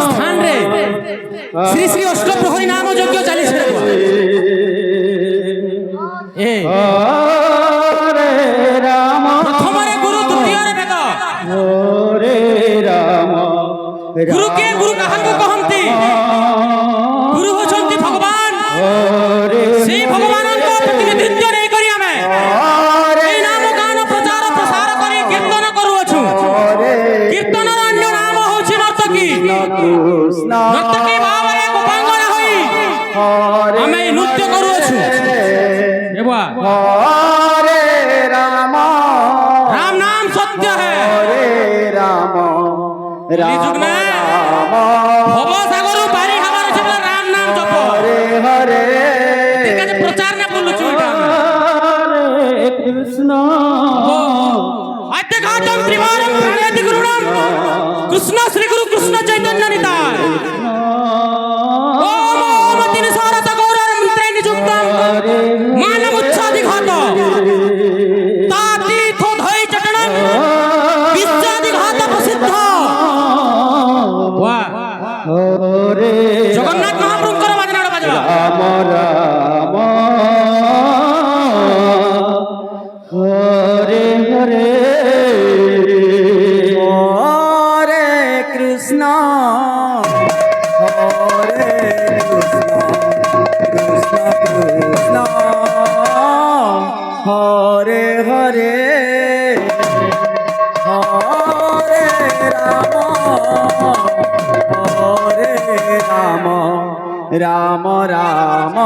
স্থানরে শ্রী শ্রী অষ্টপ্রহরী নাম যজ্ঞ চালিছে এ হরে রাম প্রথমরে গুরু দ্বিতীয়রে বেদ হরে রাম গুরু কে গুরু কাহাকু কহନ୍ତି গুরু হচ্ছন্তি ভগবান হরে সেই ভগবানଙ୍କ ପ୍ରତିନିଧିତ୍ୱ ନେଇ କରି ଆମେ এই নাম গান প্রচার প্রসার করে কীর্তন করুଅছু কীর্তনর ଅନ୍ୟ নাম হଉଛି নর্তকী কৃষ্ণ নর্তকী ଭାବରେ ଗୋପାଙ୍ଗନା ହୋଇ হরে ଆମେ এই ନୃତ୍ୟ କରୁଅଛୁ ଏବା হরে রাম राम नाम सत्य है হরে রাম युग রাম में রাম भव सागर पारी हमार छे राम नाम जप হরে হরে ठीक है प्रचार ने बोलुछु एटा হরে কৃষ্ণ अत्यघातम त्रिवारम प्रणयति गुरुणाम कृष्ण श्री गुरु कृष्ण चैतन्य निताय ओम ओम तीन सारत गौरव मंत्रे निजुक्तम मानव उच्छादि घात ताती थो धई चटणम विच्छादि घात प्रसिद्ध वाह হরে जगन्नाथ महाप्रभुଙ୍କର ବାଜନାଟା ବାଜବା রাম রাম হরে হরে হরে কৃষ্ণ হরে কৃষ্ণ কৃষ্ণ কৃষ্ণ হরে হরে হরে রাম হরে রাম রাম রাম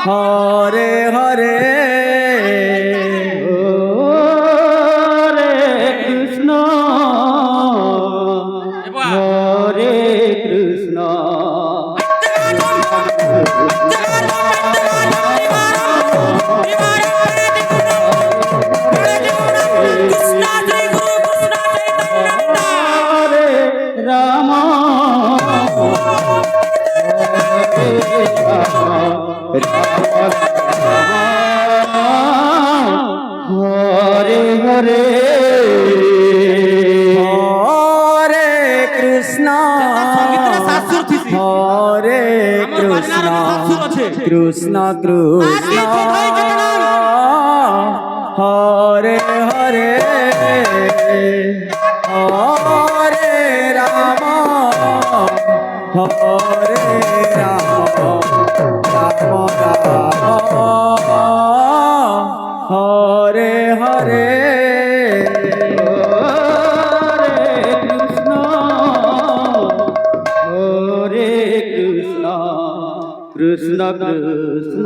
হরে হরে হরে কৃষ্ণ হরে কৃষ্ণ হরে রাম হরে হরে হরে কৃষ্ণ হরে কৃষ্ণ কৃষ্ণ কৃষ্ণ হরে হরে হরে রাম হরে রাম রাম রাম হরে হরে হরে কৃষ্ণ হরে কৃষ্ণ কৃষ্ণ কৃষ্ণ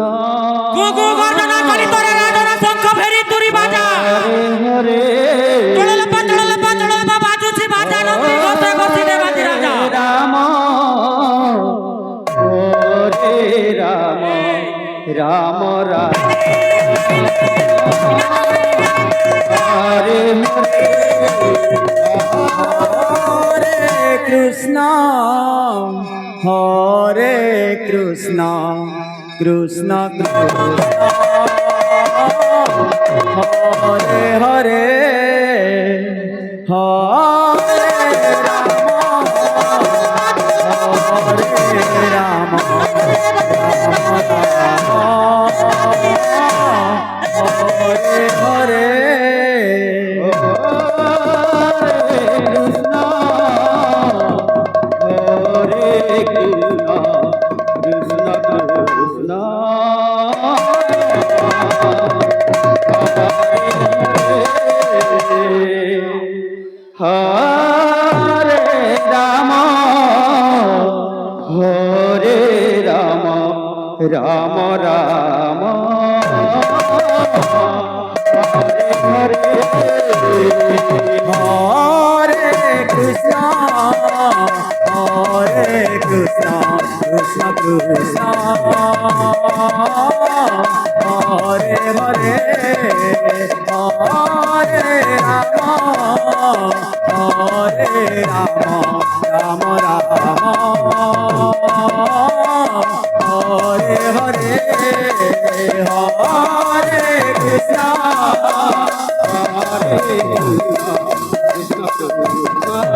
গো গর্জনা করি তোরে রাজনা শঙ্খ ফেরি তুরি বাজা হরে চললপা বাজুছি বাজা নন্দী ঘোষে বসিলে বাজি রাজা রাম হরে রাম রাম রাম হরে হরে কৃষ্ণ হরে কৃষ্ণ কৃষ্ণ কৃষ্ণ হরে হরে হরে রাম হরে রাম হরে হরে কৃষ্ণ হরে কৃষ্ণ কৃষ্ণ কৃষ্ণ হরে রাম হরে রাম রাম রাম হরে হরে কৃষ্ণ হরে কৃষ্ণ কৃষ্ণ কৃষ্ণ হরে হরে হরে রাম হরে রাম রাম রাম হরে হরে হরে কৃষ্ণ হরে কৃষ্ণ কৃষ্ণ কৃষ্ণ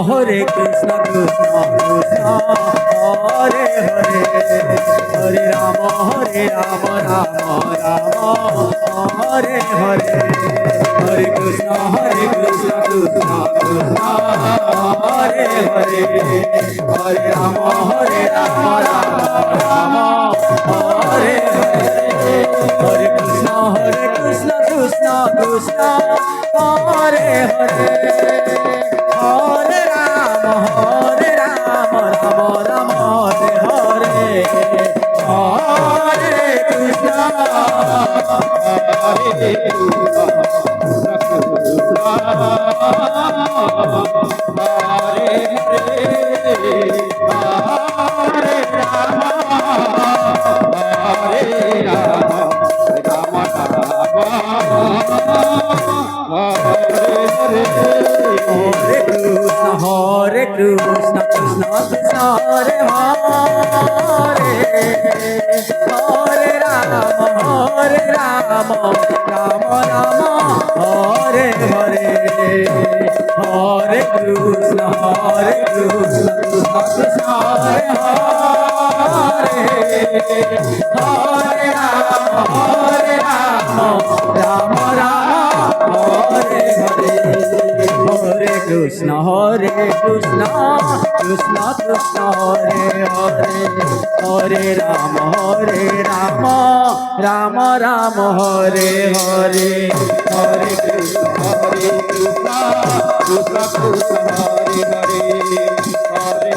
হরে কৃষ্ণ কৃষ্ণ কৃষ্ণ হরে হরে হরে রাম রাম রাম হরে হরে হরে কৃষ্ণ কৃষ্ণ কৃষ্ণ হরে হরে হরে রাম রাম রাম হরে হরে হরে কৃষ্ণ কৃষ্ণ কৃষ্ণ হরে হরে হরে রাম রাম রাম হরে হরে হরে কৃষ্ণ হরে কৃষ্ণ কৃষ্ণ কৃষ্ণ হরে হরে হরে রাম রাম রাম হরে হরে হরে কৃষ্ণ কৃষ্ণ কৃষ্ণ হরে হরে হরে রাম রাম রাম হরে হরে হরে কৃষ্ণ কৃষ্ণ কৃষ্ণ হরে হরে হরে রাম রাম রাম হরে হরে হরে কৃষ্ণ কৃষ্ণ কৃষ্ণ হরে হরে হরে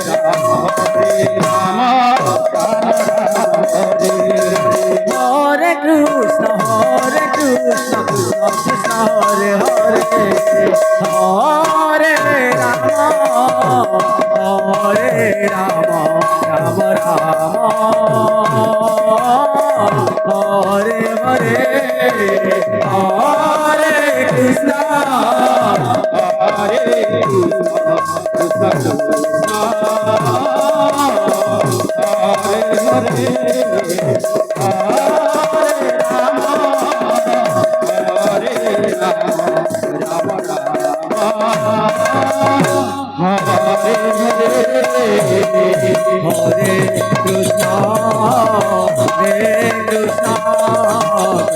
রাম হরে কৃষ্ণ কৃষ্ণ কৃষ্ণ হরে হরে হরে রাম রাম রাম হরে হরে হরে কৃষ্ণ হরে কৃষ্ণ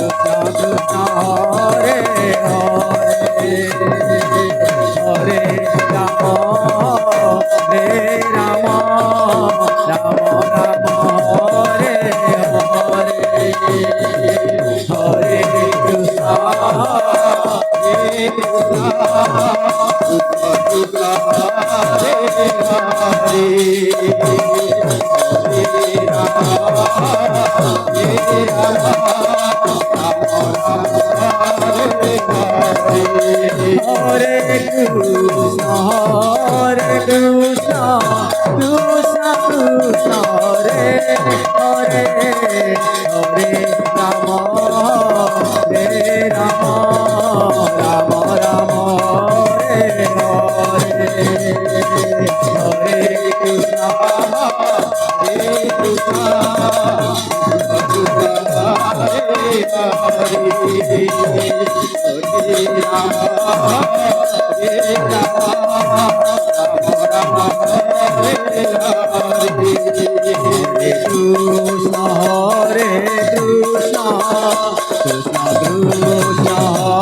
কৃষ্ণ কৃষ্ণ হরে হরে হরে রাম রাম রাম রাম হরে হরে হরে কৃষ্ণ হরে কৃষ্ণ কৃষ্ণ কৃষ্ণ হরে হরে হরে রাম রাম রাম রাম হরে হরে হরে কৃষ্ণ হরে কৃষ্ণ কৃষ্ণ কৃষ্ণ